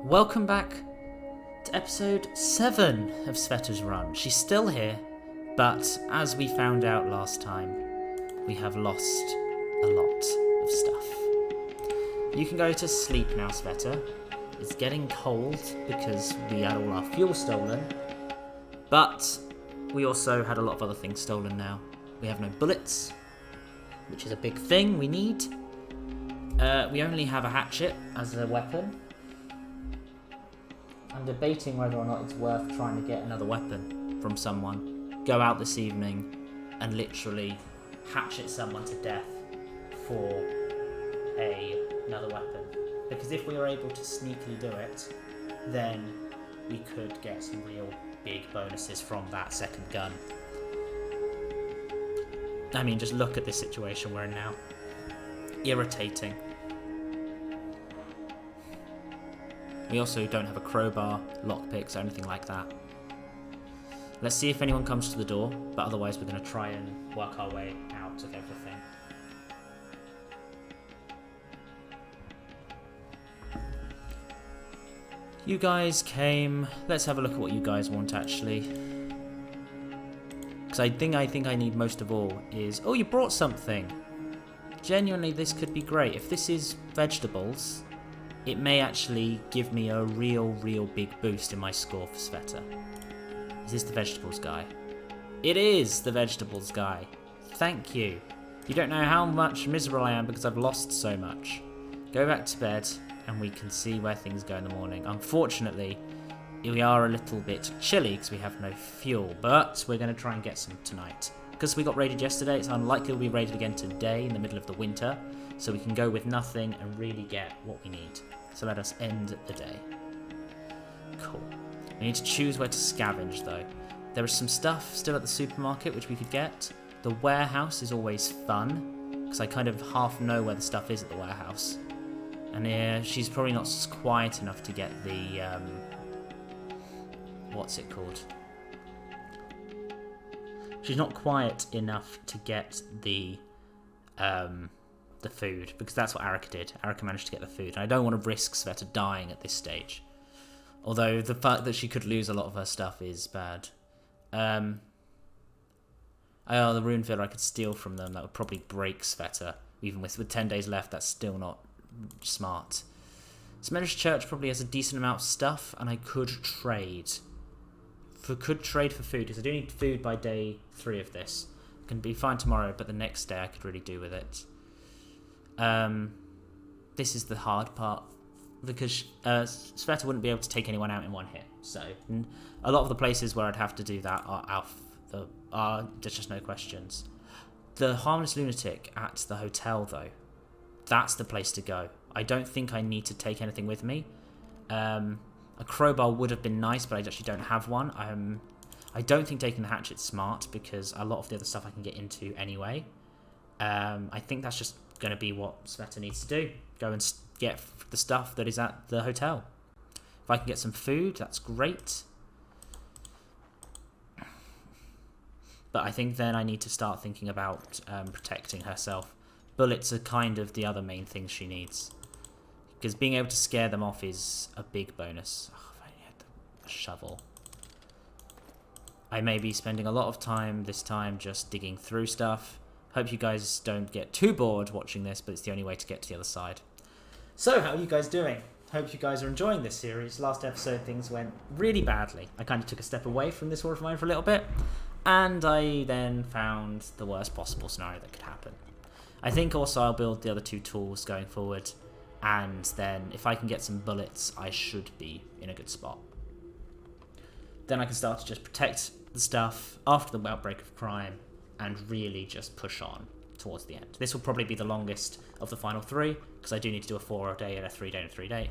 Welcome back to episode 7 of Cveta's run. She's still here, but as we found out last time, we have lost a lot of stuff. You can go to sleep now, Cveta. It's getting cold because we had all our fuel stolen, but we also had a lot of other things stolen now. We have no bullets, which is a big thing we need. We only have a hatchet as a weapon. I'm debating whether or not it's worth trying to get another weapon from someone. Go out this evening and literally hatchet someone to death for another weapon. Because if we were able to sneakily do it, then we could get some real big bonuses from that second gun. I mean, just look at this situation we're in now. Irritating. We also don't have a crowbar, lockpicks, or anything like that. Let's see if anyone comes to the door, but otherwise we're going to try and work our way out of everything. You guys came. Let's have a look at what you guys want, actually. Because I think I need most of all is... Oh, you brought something! Genuinely, this could be great. If this is vegetables, it may actually give me a real big boost in my score for Cveta. Is this the vegetables guy? It is the vegetables guy. Thank you. You don't know how much miserable I am because I've lost so much. Go back to bed and we can see where things go in the morning. Unfortunately, we are a little bit chilly because we have no fuel, but we're going to try and get some tonight. Because we got raided yesterday, it's unlikely we'll be raided again today in the middle of the winter, so we can go with nothing and really get what we need. So let us end the day. Cool. We need to choose where to scavenge though. There is some stuff still at the supermarket which we could get. The warehouse is always fun, because I kind of half know where the stuff is at the warehouse. And she's probably not quiet enough to get the, what's it called? She's not quiet enough to get the food, because that's what Arica did. Arica managed to get the food, and I don't want to risk Cveta dying at this stage. Although the fact that she could lose a lot of her stuff is bad. The rune filler I could steal from them. That would probably break Cveta. Even with 10 days left, that's still not smart. Smedrish Church probably has a decent amount of stuff, and I could trade. Could trade for food, because I do need food by day 3 of this. It can be fine tomorrow, but the next day I could really do with it. This is the hard part, because Cveta wouldn't be able to take anyone out in one hit. So a lot of the places where I'd have to do that are there's just no questions. The Harmless Lunatic at the hotel, though, that's the place to go. I don't think I need to take anything with me. A crowbar would have been nice, but I actually don't have one. I don't think taking the hatchet's smart, because a lot of the other stuff I can get into anyway. I think that's just going to be what Cveta needs to do. Go and get the stuff that is at the hotel. If I can get some food, that's great. But I think then I need to start thinking about protecting herself. Bullets are kind of the other main thing she needs, because being able to scare them off is a big bonus. Oh, if I only had the shovel. I may be spending a lot of time this time just digging through stuff. Hope you guys don't get too bored watching this, but it's the only way to get to the other side. So, how are you guys doing? Hope you guys are enjoying this series. Last episode, things went really badly. I kind of took a step away from this War of Mine for a little bit, and I then found the worst possible scenario that could happen. I think also I'll build the other 2 tools going forward, and then if I can get some bullets, I should be in a good spot. Then I can start to just protect the stuff after the outbreak of crime, and really just push on towards the end. This will probably be the longest of the final 3, because I do need to do a 4-day and a 3-day and a 3-day,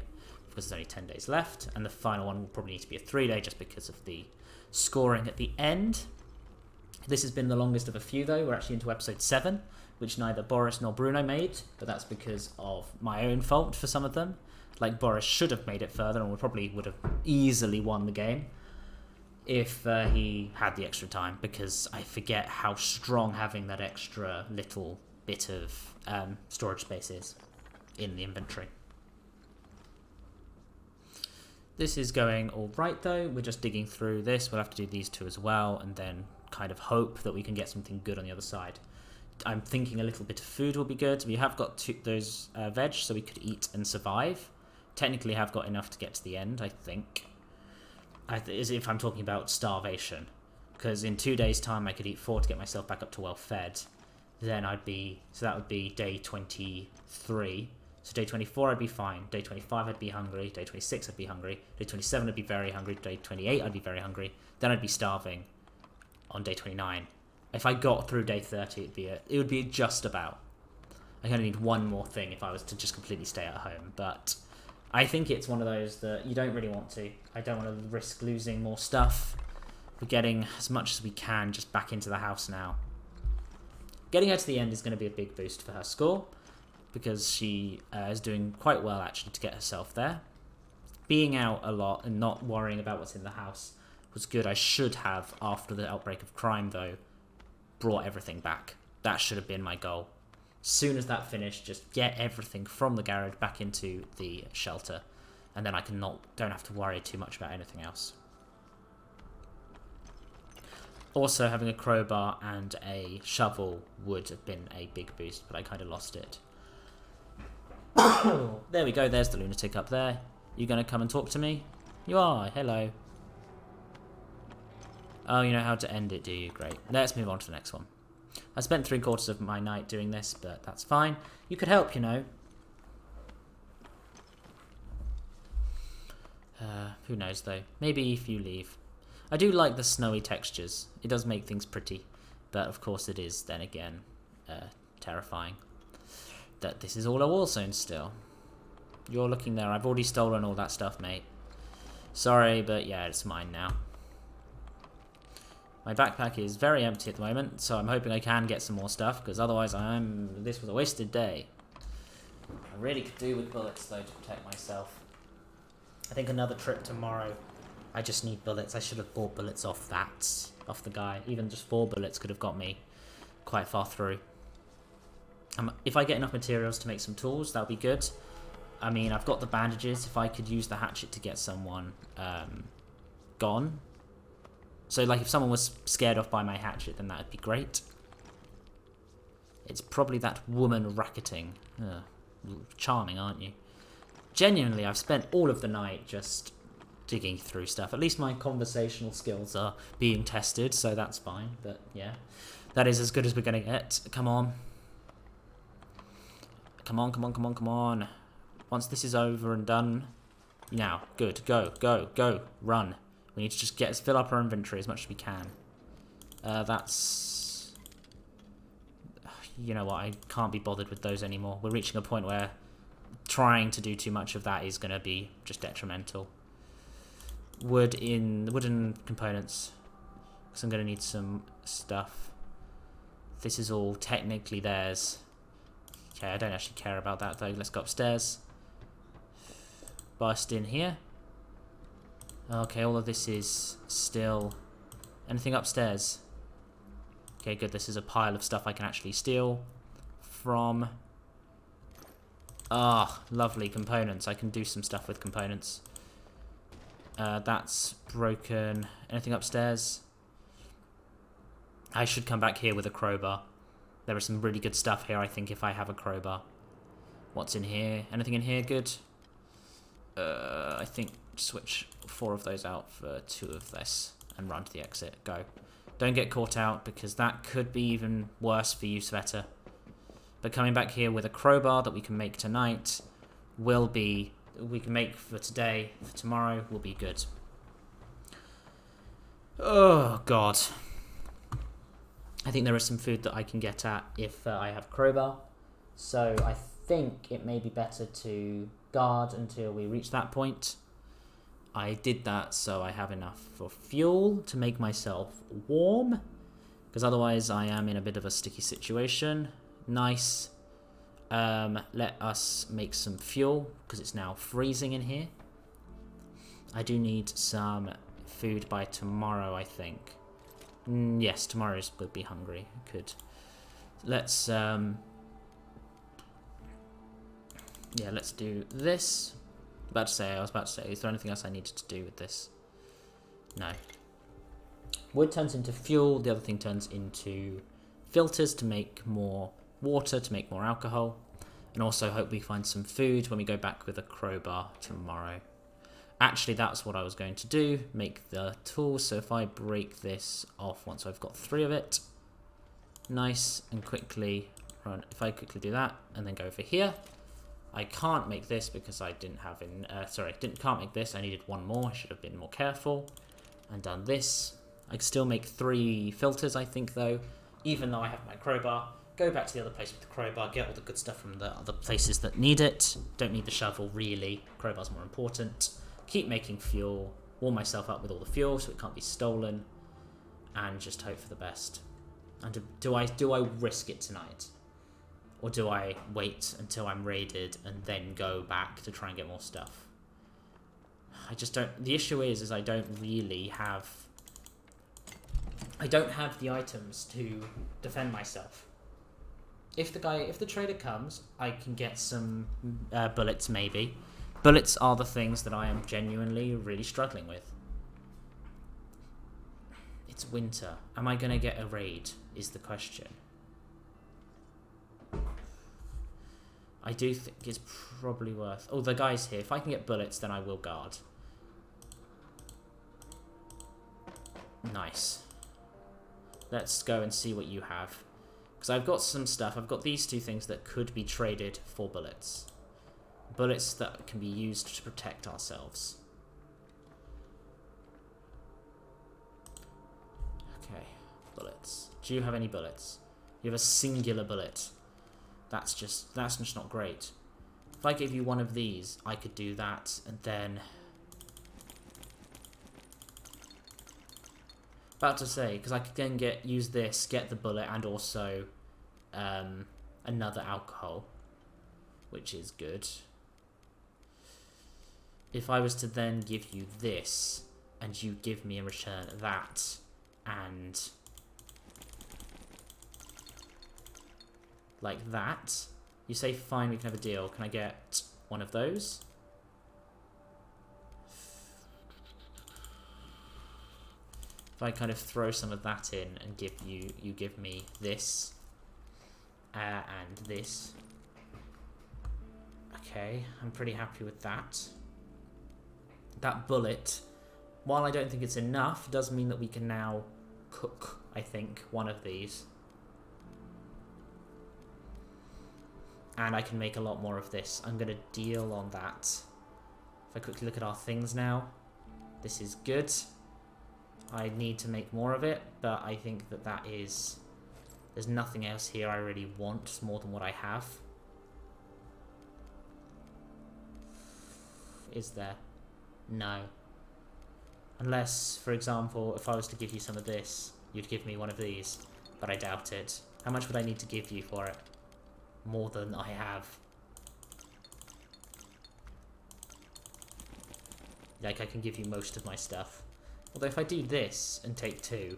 because there's only 10 days left, and the final one will probably need to be a 3-day just because of the scoring at the end. This has been the longest of a few, though. We're actually into episode 7, which neither Boris nor Bruno made, but that's because of my own fault for some of them. Like, Boris should have made it further and would have easily won the game if he had the extra time, because I forget how strong having that extra little bit of storage space is in the inventory. This is going all right, though. We're just digging through this. We'll have to do these two as well, and then kind of hope that we can get something good on the other side. I'm thinking a little bit of food will be good. We have got those veg, so we could eat and survive. Technically have got enough to get to the end, I think. As if I'm talking about starvation. Because in 2 days' time, I could eat 4 to get myself back up to well-fed. Then I'd be... So that would be day 23. So day 24, I'd be fine. Day 25, I'd be hungry. Day 26, I'd be hungry. Day 27, I'd be very hungry. Day 28, I'd be very hungry. Then I'd be starving on day 29. If I got through day 30, it would be just about. I kind of need one more thing if I was to just completely stay at home. But I think it's one of those that you don't really want to. I don't want to risk losing more stuff. We're getting as much as we can just back into the house now. Getting her to the end is going to be a big boost for her score, because she is doing quite well, actually, to get herself there. Being out a lot and not worrying about what's in the house was good. I should have, after the outbreak of crime, though, brought everything back. That should have been my goal. As soon as that finished, just get everything from the garage back into the shelter, and then I don't have to worry too much about anything else. Also, having a crowbar and a shovel would have been a big boost, but I kind of lost it. There we go, there's the lunatic up there. You gonna come and talk to me? You are, hello. Oh, you know how to end it, do you? Great. Let's move on to the next one. I spent 3/4 of my night doing this, but that's fine. You could help, you know. Who knows, though. Maybe if you leave. I do like the snowy textures. It does make things pretty. But, of course, it is, then again, terrifying that this is all a war zone still. You're looking there. I've already stolen all that stuff, mate. Sorry, but yeah, it's mine now. My backpack is very empty at the moment, so I'm hoping I can get some more stuff, because otherwise this was a wasted day. I really could do with bullets, though, to protect myself. I think another trip tomorrow, I just need bullets. I should have bought bullets off the guy. Even just 4 bullets could have got me quite far through. If I get enough materials to make some tools, that would be good. I mean, I've got the bandages. If I could use the hatchet to get someone gone. So, like, if someone was scared off by my hatchet, then that would be great. It's probably that woman racketing. Ugh, charming, aren't you? Genuinely, I've spent all of the night just digging through stuff. At least my conversational skills are being tested, so that's fine. But, yeah, that is as good as we're going to get. Come on. Come on, come on, come on, come on. Once this is over and done. Now, good. Go, go, go. Run. We need to just fill up our inventory as much as we can. That's... You know what, I can't be bothered with those anymore. We're reaching a point where trying to do too much of that is going to be just detrimental. Wooden components. Because I'm going to need some stuff. This is all technically theirs. Okay, I don't actually care about that though. Let's go upstairs. Burst in here. Okay, all of this is still... Anything upstairs? Okay, good. This is a pile of stuff I can actually steal from. Ah, lovely components. I can do some stuff with components. That's broken. Anything upstairs? I should come back here with a crowbar. There is some really good stuff here, I think, if I have a crowbar. What's in here? Anything in here good? I think switch 4 of those out for 2 of this and run to the exit. Go. Don't get caught out, because that could be even worse for you, Cveta. But coming back here with a crowbar that we can make tonight will be... We can make for today, for tomorrow, will be good. Oh, God. I think there is some food that I can get at if I have crowbar. So I think it may be better to guard until we reach that point. I did that so I have enough for fuel to make myself warm, because otherwise I am in a bit of a sticky situation. Nice. Let us make some fuel, because it's now freezing in here. I do need some food by tomorrow, I think. Yes, tomorrow would be hungry. Good. Let's yeah, let's do this. I was about to say, is there anything else I needed to do with this? No. Wood turns into fuel, the other thing turns into filters to make more water, to make more alcohol. And also hope we find some food when we go back with a crowbar tomorrow. Actually, that's what I was going to do, make the tools. So if I break this off once I've got 3 of it, nice, and quickly run. If I quickly do that and then go over here, I can't make this because I didn't have can't make this. I needed 1 more. I should have been more careful and done this. I can still make 3 filters, I think, though, even though I have my crowbar. Go back to the other place with the crowbar, get all the good stuff from the other places that need it. Don't need the shovel, really. Crowbar's more important. Keep making fuel, warm myself up with all the fuel so it can't be stolen, and just hope for the best. And do I risk it tonight? Or do I wait until I'm raided and then go back to try and get more stuff? I just don't... The issue is I don't really have... I don't have the items to defend myself. If the trader comes, I can get some bullets, maybe. Bullets are the things that I am genuinely really struggling with. It's winter. Am I going to get a raid, is the question. I do think it's probably worth... Oh, the guy's here. If I can get bullets, then I will guard. Nice. Let's go and see what you have. Because I've got some stuff. I've got these 2 things that could be traded for bullets. Bullets that can be used to protect ourselves. Okay, bullets. Do you have any bullets? You have a singular bullet. That's just not great. If I gave you 1 of these, I could do that, and then... About to say, because I could then use this, get the bullet, and also another alcohol, which is good. If I was to then give you this, and you give me in return that, and like that, you say, fine, we can have a deal. Can I get 1 of those? If I kind of throw some of that in and give you give me this and this. Okay, I'm pretty happy with that. That bullet, while I don't think it's enough, does mean that we can now cook, I think, 1 of these. And I can make a lot more of this. I'm going to deal on that. If I quickly look at our things now, this is good. I need to make more of it, but I think that is... There's nothing else here I really want more than what I have. Is there? No. Unless, for example, if I was to give you some of this, you'd give me 1 of these, but I doubt it. How much would I need to give you for it? More than I have. Like, I can give you most of my stuff. Although if I do this and take 2,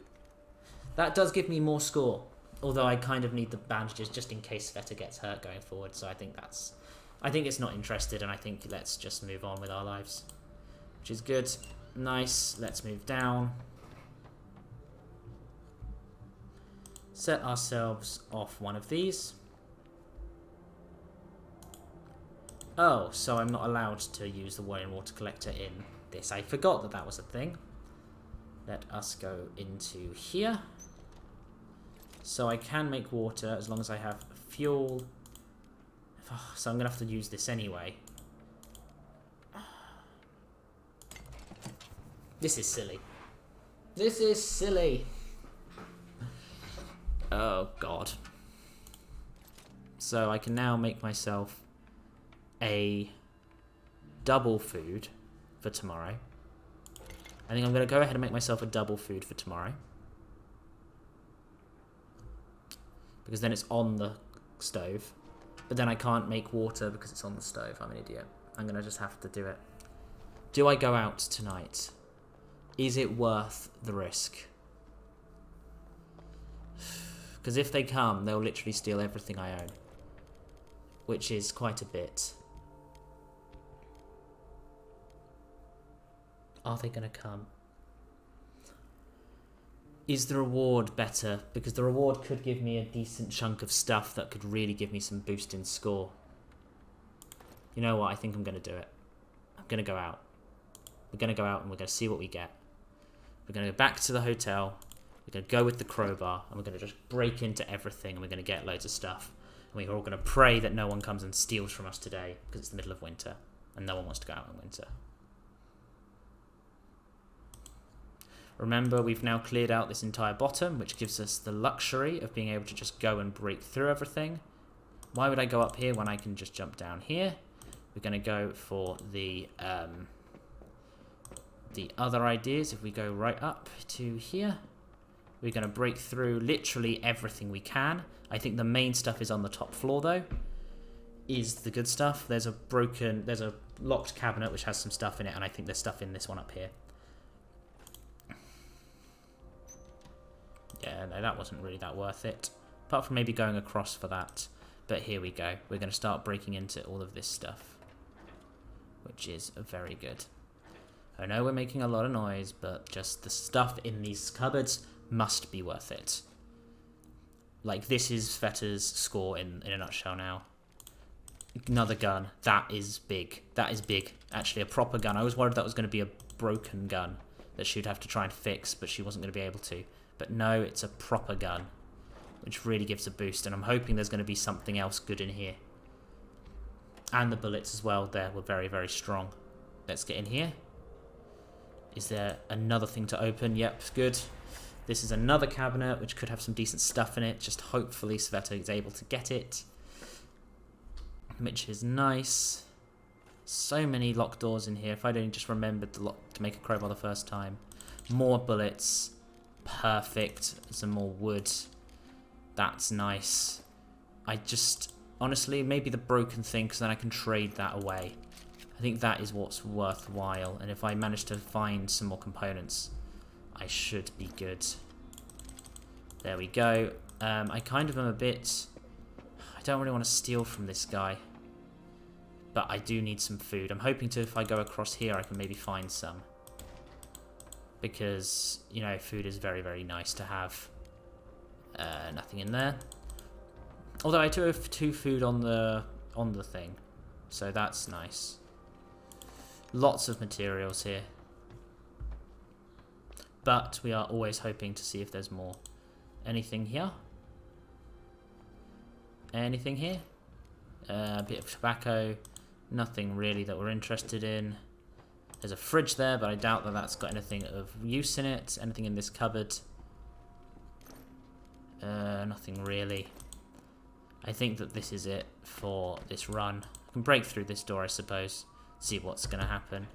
that does give me more score. Although I kind of need the bandages just in case Cveta gets hurt going forward. So I think it's not interested, and I think let's just move on with our lives. Which is good. Nice. Let's move down. Set ourselves off 1 of these. Oh, so I'm not allowed to use the water collector in this. I forgot that was a thing. Let us go into here. So I can make water as long as I have fuel. Oh, so I'm going to have to use this anyway. This is silly. This is silly. Oh, God. So I can now make myself a double food for tomorrow. I think I'm going to go ahead and make myself a double food for tomorrow. Because then it's on the stove. But then I can't make water because it's on the stove. I'm an idiot. I'm going to just have to do it. Do I go out tonight? Is it worth the risk? Because if they come, they'll literally steal everything I own. Which is quite a bit. Are they going to come? Is the reward better? Because the reward could give me a decent chunk of stuff that could really give me some boost in score. You know what? I think I'm going to do it. I'm going to go out. We're going to go out and we're going to see what we get. We're going to go back to the hotel. We're going to go with the crowbar and we're going to just break into everything and we're going to get loads of stuff. And we're all going to pray that no one comes and steals from us today because it's the middle of winter and no one wants to go out in winter. Remember, we've now cleared out this entire bottom, which gives us the luxury of being able to just go and break through everything. Why would I go up here when I can just jump down here? We're going to go for the other ideas. If we go right up to here, we're going to break through literally everything we can. I think the main stuff is on the top floor, though, is the good stuff. There's a locked cabinet which has some stuff in it, and I think there's stuff in this one up here. Yeah, no, that wasn't really that worth it. Apart from maybe going across for that. But here we go. We're going to start breaking into all of this stuff. Which is very good. I know we're making a lot of noise, but just the stuff in these cupboards must be worth it. Like, this is Cveta's score in a nutshell now. Another gun. That is big. That is big. Actually, a proper gun. I was worried that was going to be a broken gun that she'd have to try and fix, but she wasn't going to be able to. But no, it's a proper gun, which really gives a boost. And I'm hoping there's going to be something else good in here. And the bullets as well there were very, very strong. Let's get in here. Is there another thing to open? Yep, good. This is another cabinet, which could have some decent stuff in it. Just hopefully Cveta is able to get it. Which is nice. So many locked doors in here. If I'd only just remembered the lock to make a crowbar the first time. More bullets. Perfect. Some more wood. That's nice. I just, honestly, maybe the broken thing, because then I can trade that away. I think that is what's worthwhile. And if I manage to find some more components, I should be good. There we go. I kind of am a bit... I don't really want to steal from this guy. But I do need some food. I'm hoping to, if I go across here, I can maybe find some. Because, you know, food is very, very nice to have. Nothing in there. Although I do have 2 food on the thing. So that's nice. Lots of materials here. But we are always hoping to see if there's more. Anything here? Anything here? A bit of tobacco. Nothing really that we're interested in. There's a fridge there, but I doubt that that's got anything of use in it. Anything in this cupboard? Nothing really. I think that this is it for this run. I can break through this door, I suppose. See what's going to happen.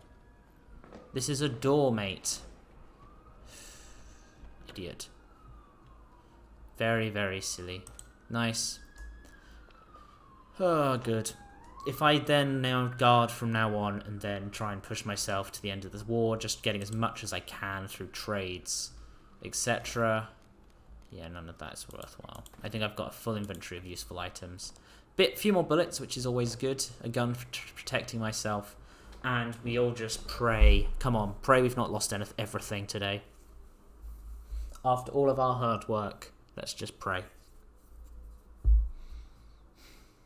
This is a door, mate. Idiot. Very, very silly. Nice. Oh, good. If I then now guard from now on and then try and push myself to the end of this war, just getting as much as I can through trades, etc. Yeah, none of that is worthwhile. I think I've got a full inventory of useful items. Few more bullets, which is always good. A gun for protecting myself. And we all just pray. Come on, pray we've not lost everything today. After all of our hard work, let's just pray.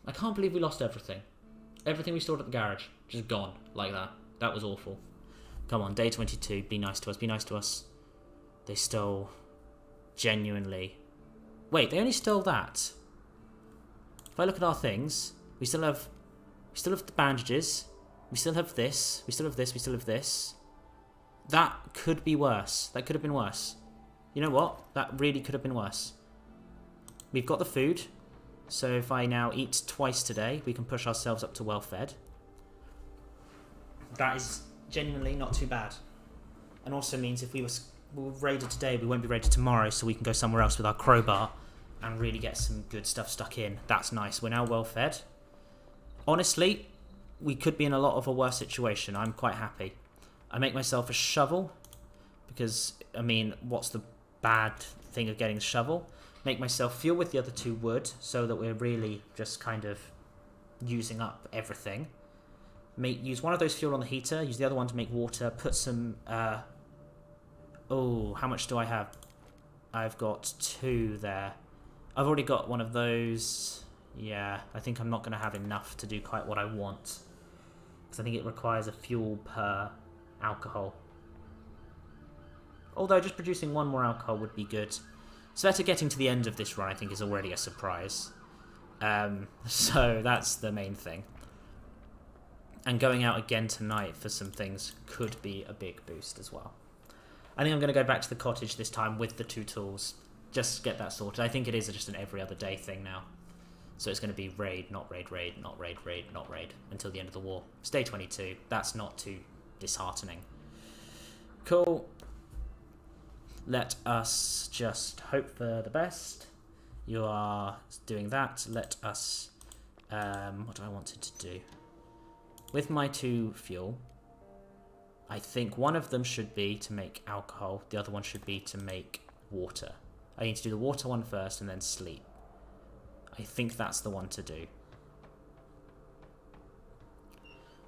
I can't believe we lost everything. Everything we stored at the garage, just gone, like that. That was awful. Come on, day 22, be nice to us, be nice to us. They stole, genuinely. Wait, they only stole that? If I look at our things, we still have the bandages, we still have this, we still have this, we still have this. That could be worse. That could have been worse. You know what? That really could have been worse. We've got the food. So if I now eat twice today, we can push ourselves up to well-fed. That is genuinely not too bad. And also means if we were raided today, we won't be raided tomorrow, so we can go somewhere else with our crowbar and really get some good stuff stuck in. That's nice. We're now well-fed. Honestly, we could be in a lot of a worse situation. I'm quite happy. I make myself a shovel because, I mean, what's the bad thing of getting a shovel? Make myself fuel with the other 2 wood so that we're really just kind of using up everything. Use one of those fuel on the heater, use the other one to make water, put some... oh, how much do I have? I've got 2 there. I've already got one of those. Yeah, I think I'm not going to have enough to do quite what I want. Because I think it requires a fuel per alcohol. Although just producing 1 more alcohol would be good. Cveta getting to the end of this run, I think, is already a surprise. So that's the main thing. And going out again tonight for some things could be a big boost as well. I think I'm going to go back to the cottage this time with the 2 tools. Just get that sorted. I think it is just an every other day thing now. So it's going to be raid, not raid, raid, not raid, raid, not raid, until the end of the war. It's day 22. That's not too disheartening. Cool. Let us just hope for the best. You are doing that. Let us... what do I wanted to do? With my 2 fuel, I think one of them should be to make alcohol. The other one should be to make water. I need to do the water one first and then sleep. I think that's the one to do.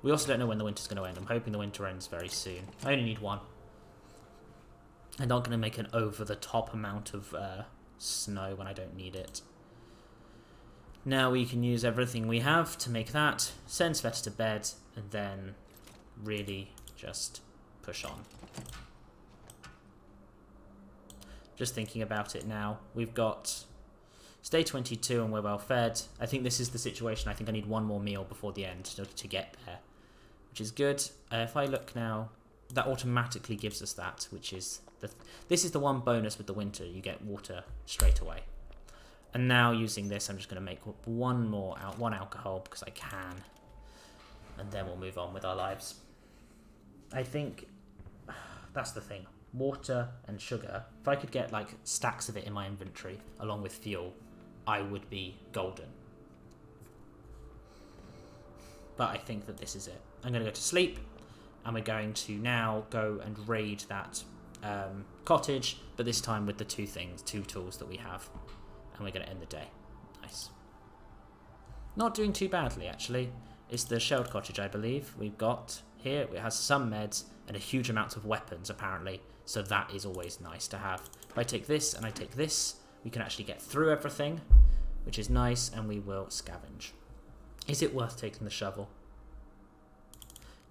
We also don't know when the winter's going to end. I'm hoping the winter ends very soon. I only need 1. I'm not going to make an over-the-top amount of snow when I don't need it. Now we can use everything we have to make that, send Cveta to bed, and then really just push on. Just thinking about it now, we've got... It's day 22 and we're well fed. I think this is the situation. I think I need 1 more meal before the end to get there, which is good. If I look now, that automatically gives us that, which is... This is the one bonus with the winter. You get water straight away. And now using this, I'm just going to make 1 alcohol because I can. And then we'll move on with our lives. I think that's the thing. Water and sugar. If I could get like stacks of it in my inventory along with fuel, I would be golden. But I think that this is it. I'm going to go to sleep. And we're going to now go and raid that cottage. But this time with the 2 tools that we have. And we're going to end the day. Nice. Not doing too badly, actually. It's the shelled cottage, I believe, we've got here. It has some meds and a huge amount of weapons, apparently. So that is always nice to have. If I take this and I take this, we can actually get through everything, which is nice, and we will scavenge. Is it worth taking the shovel?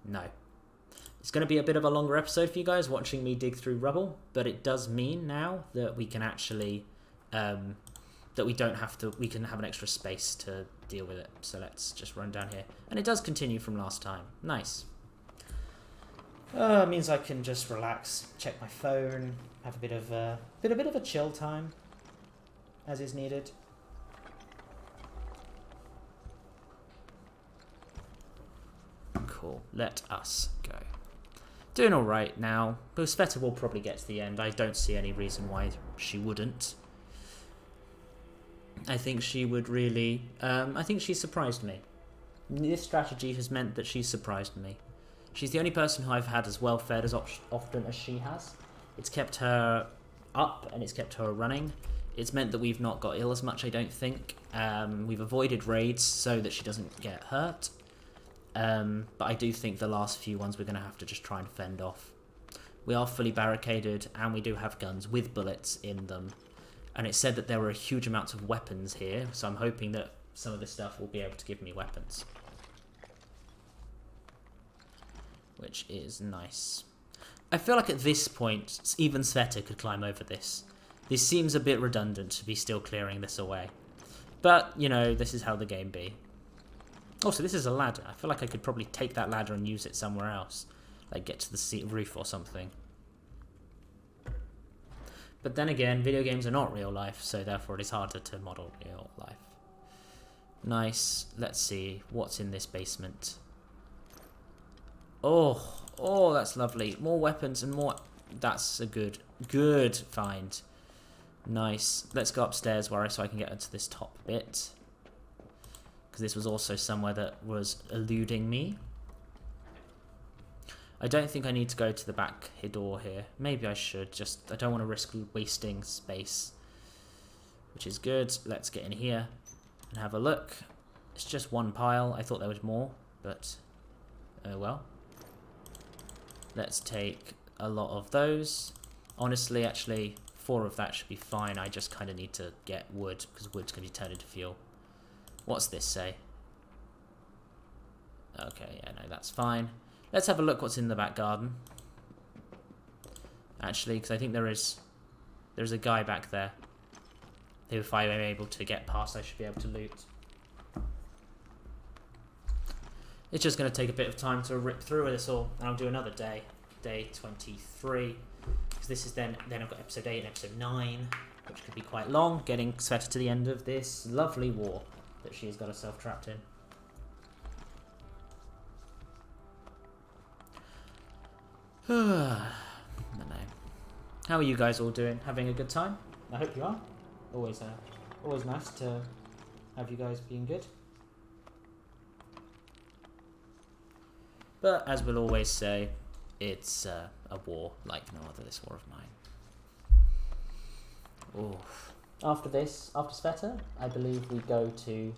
No. It's going to be a bit of a longer episode for you guys watching me dig through rubble, but it does mean now that we can actually... that we don't have to, we can have an extra space to deal with it. So let's just run down here. And it does continue from last time. Nice. It means I can just relax, check my phone, have a bit of a chill time, as is needed. Cool. Let us go. Doing all right now. But Cveta will probably get to the end. I don't see any reason why she wouldn't. I think she would really... I think she surprised me. This strategy has meant that she's surprised me. She's the only person who I've had as well fed as often as she has. It's kept her up and it's kept her running. It's meant that we've not got ill as much, I don't think. We've avoided raids so that she doesn't get hurt. But I do think the last few ones we're going to have to just try and fend off. We are fully barricaded and we do have guns with bullets in them. And it said that there were a huge amounts of weapons here, so I'm hoping that some of this stuff will be able to give me weapons. Which is nice. I feel like at this point, even Cveta could climb over this. This seems a bit redundant to be still clearing this away. But, you know, this is how the game be. Also, this is a ladder. I feel like I could probably take that ladder and use it somewhere else. Like get to the roof or something. But then again, video games are not real life, so therefore it is harder to model real life. Nice. Let's see what's in this basement. Oh, that's lovely. More weapons and more... That's a good find. Nice. Let's go upstairs so I can get into this top bit. Because this was also somewhere that was eluding me. I don't think I need to go to the back door here. Maybe I should. I don't want to risk wasting space. Which is good. Let's get in here and have a look. It's just one pile. I thought there was more, but Oh well. Let's take a lot of those. Honestly, actually, 4 of that should be fine. I just kind of need to get wood, because wood's going to be turned into fuel. What's this say? Okay, yeah, no, that's fine. Let's have a look what's in the back garden. Actually, because I think there's a guy back there who, if I am able to get past, I should be able to loot. It's just going to take a bit of time to rip through this all, and I'll do another day, day 23, because this is then I've got episode 8 and episode 9, which could be quite long, getting Cveta to the end of this lovely war that she has got herself trapped in. I don't know. How are you guys all doing? Having a good time? I hope you are. Always nice to have you guys being good. But as we'll always say, it's a war like no other, this war of mine. Oof. After this, after Cveta, I believe we go to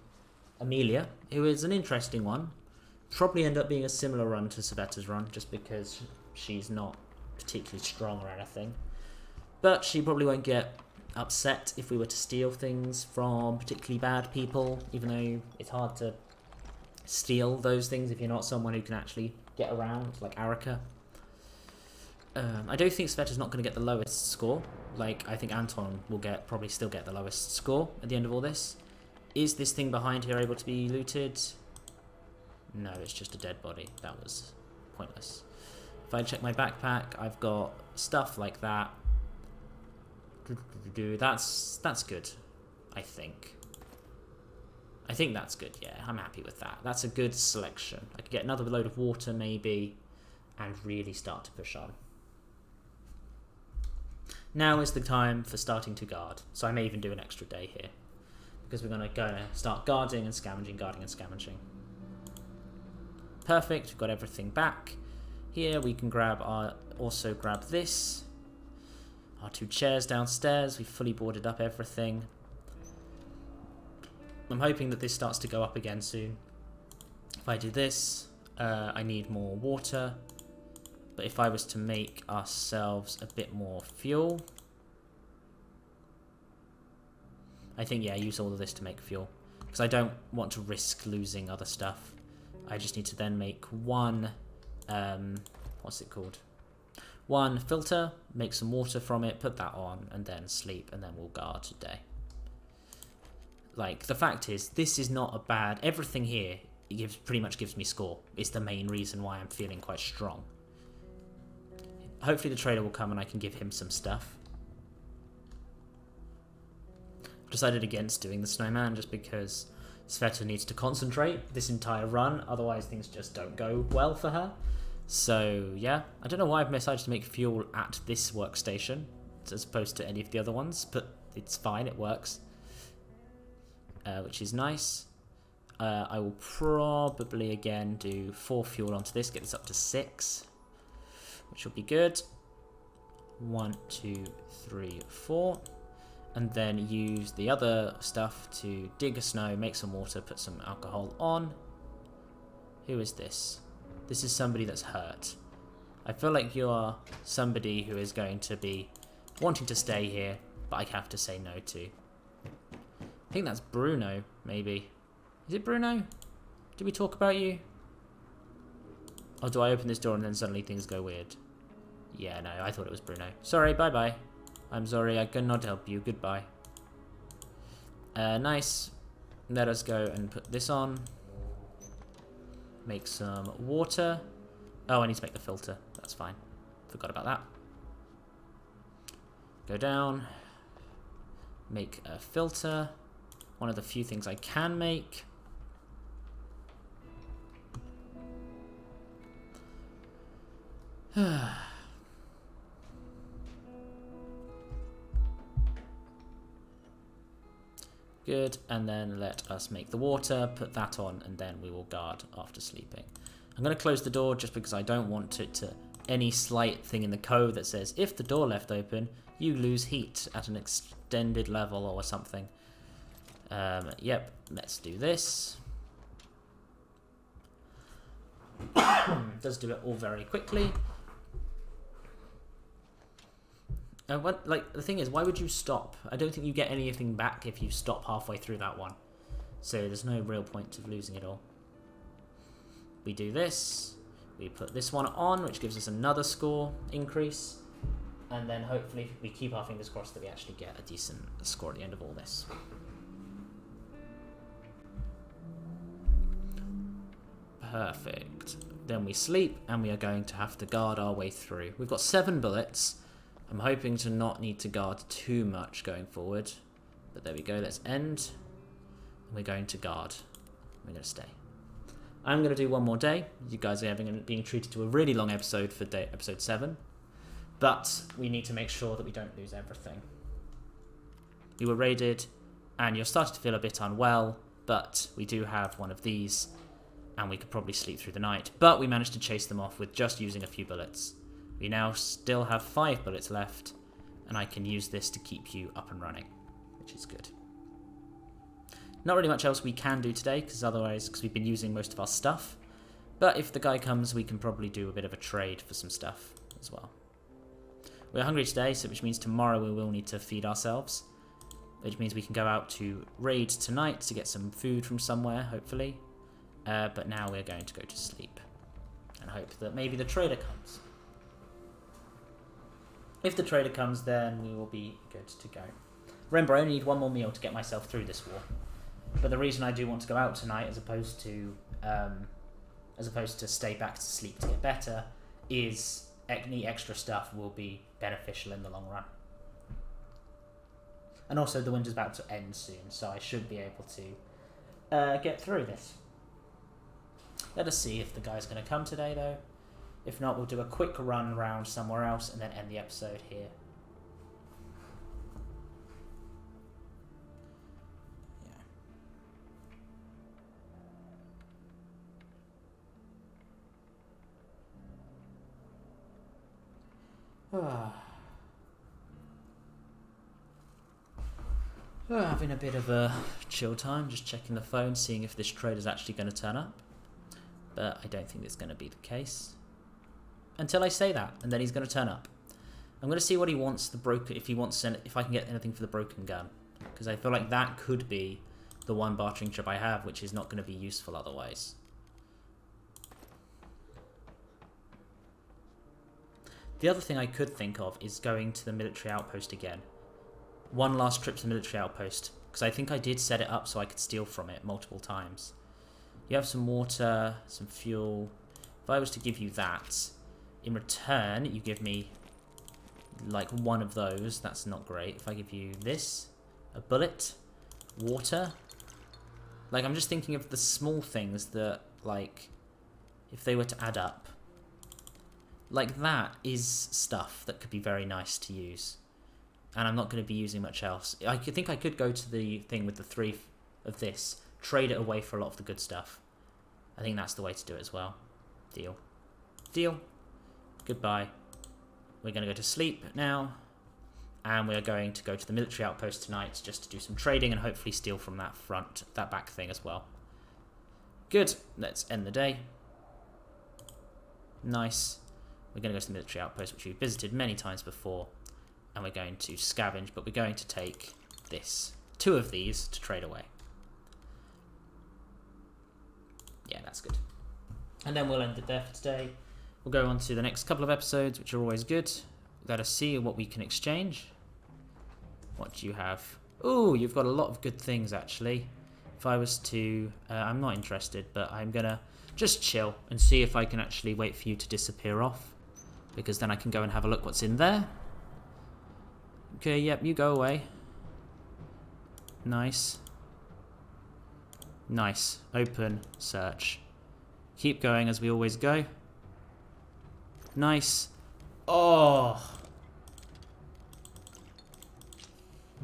Amelia, who is an interesting one. Probably end up being a similar run to Cveta's run, just because she's not particularly strong or anything. But she probably won't get upset if we were to steal things from particularly bad people, even though it's hard to steal those things if you're not someone who can actually get around, like Arica. I don't think Cveta's not going to get the lowest score. Like, I think Anton will probably still get the lowest score at the end of all this. Is this thing behind here able to be looted? No, it's just a dead body. That was pointless. If I check my backpack, I've got stuff like that. That's good, I think. I think that's good, yeah. I'm happy with that. That's a good selection. I could get another load of water, maybe, and really start to push on. Now is the time for starting to guard. So I may even do an extra day here, because we're going to start guarding and scavenging, guarding and scavenging. Perfect, we've got everything back. Here we can also grab this. Our 2 chairs downstairs. We've fully boarded up everything. I'm hoping that this starts to go up again soon. If I do this, I need more water. But if I was to make ourselves a bit more fuel, I think, yeah, use all of this to make fuel. Because I don't want to risk losing other stuff. I just need to then make one, what's it called? One filter, make some water from it, put that on, and then sleep, and then we'll guard today. Like, the fact is, this is not a bad... Everything here pretty much gives me score. It's the main reason why I'm feeling quite strong. Hopefully the trader will come and I can give him some stuff. I've decided against doing the snowman just because Cveta needs to concentrate this entire run, otherwise things just don't go well for her. So, yeah, I don't know why I've decided to make fuel at this workstation as opposed to any of the other ones, but it's fine, it works. Which is nice. I will probably, again, do 4 fuel onto this, get this up to 6, which will be good. 1, 2, 3, 4. And then use the other stuff to dig a snow, make some water, put some alcohol on. Who is this? This is somebody that's hurt. I feel like you are somebody who is going to be wanting to stay here, but I have to say no to. I think that's Bruno, maybe. Is it Bruno? Did we talk about you? Or do I open this door and then suddenly things go weird? Yeah, no, I thought it was Bruno. Sorry, bye-bye. I'm sorry, I cannot help you. Goodbye. Nice. Let us go and put this on. Make some water. Oh, I need to make the filter. That's fine. Forgot about that. Go down. Make a filter. One of the few things I can make. Good, and then let us make the water, put that on, and then we will guard after sleeping. I'm going to close the door just because I don't want it to... Any slight thing in the code that says, if the door left open, you lose heat at an extended level or something. Yep, let's do this. Does do it all very quickly. The thing is, why would you stop? I don't think you get anything back if you stop halfway through that one. So there's no real point of losing it all. We do this. We put this one on, which gives us another score increase. And then hopefully we keep our fingers crossed that we actually get a decent score at the end of all this. Perfect. Then we sleep, and we are going to have to guard our way through. We've got 7 bullets. I'm hoping to not need to guard too much going forward. But there we go, let's end. And we're going to guard. We're going to stay. I'm going to do one more day. You guys are being treated to a really long episode for episode 7. But we need to make sure that we don't lose everything. We were raided, and you're starting to feel a bit unwell, but we do have one of these, and we could probably sleep through the night. But we managed to chase them off with just using a few bullets. We now still have 5 bullets left, and I can use this to keep you up and running, which is good. Not really much else we can do today, because we've been using most of our stuff. But if the guy comes, we can probably do a bit of a trade for some stuff as well. We're hungry today, which means tomorrow we will need to feed ourselves. Which means we can go out to raid tonight to get some food from somewhere, hopefully. But now we're going to go to sleep. And hope that maybe the trader comes. If the trader comes, then we will be good to go. Remember, I only need one more meal to get myself through this war. But the reason I do want to go out tonight, as opposed to stay back to sleep to get better, is any extra stuff will be beneficial in the long run. And also the winter's about to end soon, so I should be able to get through this. Let us see if the guy's going to come today, though. If not, we'll do a quick run around somewhere else and then end the episode here. Yeah. Having a bit of a chill time, just checking the phone, seeing if this trader's actually going to turn up. But I don't think that's going to be the case. Until I say that, and then he's going to turn up. I'm going to see what he wants, if I can get anything for the broken gun. Because I feel like that could be the one bartering chip I have, which is not going to be useful otherwise. The other thing I could think of is going to the military outpost again. One last trip to the military outpost, because I think I did set it up so I could steal from it multiple times. You have some water, some fuel. If I was to give you that, in return, you give me like one of those. That's not great. If I give you this, a bullet, water. Like, I'm just thinking of the small things that, like, if they were to add up, like that is stuff that could be very nice to use. And I'm not going to be using much else. I think I could go to the thing with the 3 of this, trade it away for a lot of the good stuff. I think that's the way to do it as well. Deal. Deal. Goodbye. We're going to go to sleep now. And we're going to go to the military outpost tonight just to do some trading and hopefully steal from that back thing as well. Good. Let's end the day. Nice. We're going to go to the military outpost, which we've visited many times before. And we're going to scavenge, but we're going to take this. 2 of these to trade away. Yeah, that's good. And then we'll end it there for today. We'll go on to the next couple of episodes, which are always good. Let us see what we can exchange. What do you have? Ooh, you've got a lot of good things, actually. If I was to... I'm not interested, but I'm going to just chill and see if I can actually wait for you to disappear off. Because then I can go and have a look what's in there. Okay, yep, you go away. Nice. Nice. Open, search. Keep going as we always go. Nice. Oh!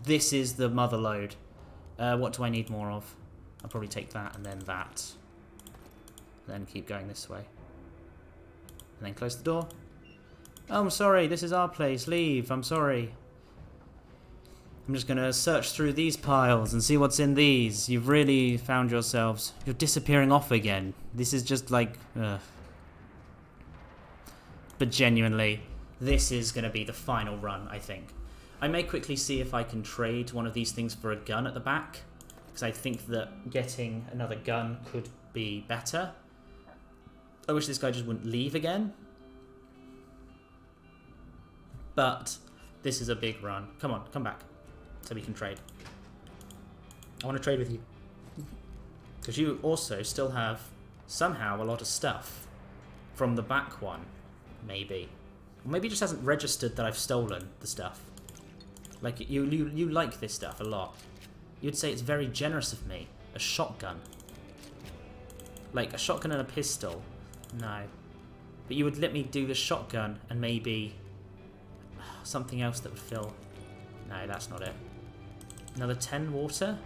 This is the mother load. What do I need more of? I'll probably take that and then that. Then keep going this way. And then close the door. Oh, I'm sorry, this is our place. Leave, I'm sorry. I'm just going to search through these piles and see what's in these. You've really found yourselves... You're disappearing off again. This is just like... But genuinely, this is going to be the final run, I think. I may quickly see if I can trade one of these things for a gun at the back, because I think that getting another gun could be better. I wish this guy just wouldn't leave again. But this is a big run. Come on, come back, so we can trade. I want to trade with you. Because you also still have, somehow, a lot of stuff from the back one, maybe. Or maybe it just hasn't registered that I've stolen the stuff. Like, you like this stuff a lot. You'd say it's very generous of me. A shotgun. Like, a shotgun and a pistol. No. But you would let me do the shotgun and maybe something else that would fill. No, that's not it. Another 10 water?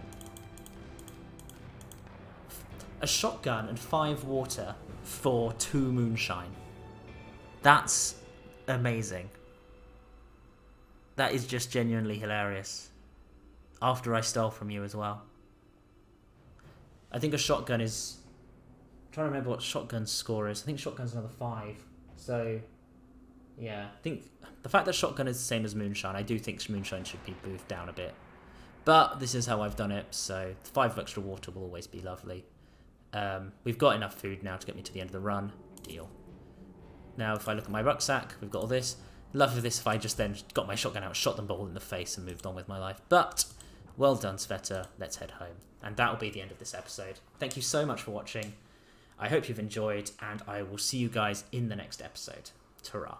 A shotgun and 5 water for 2 moonshine. That's amazing. That is just genuinely hilarious. After I stole from you as well. I think a shotgun is... I'm trying to remember what shotgun's score is. I think shotgun's another 5. So, yeah. I think the fact that shotgun is the same as moonshine, I do think moonshine should be moved down a bit. But this is how I've done it, so 5 extra water will always be lovely. We've got enough food now to get me to the end of the run. Deal. Now, if I look at my rucksack, we've got all this. Lovely this if I just then got my shotgun out, shot them all in the face and moved on with my life. But, well done, Cveta. Let's head home. And that will be the end of this episode. Thank you so much for watching. I hope you've enjoyed, and I will see you guys in the next episode. Ta-ra.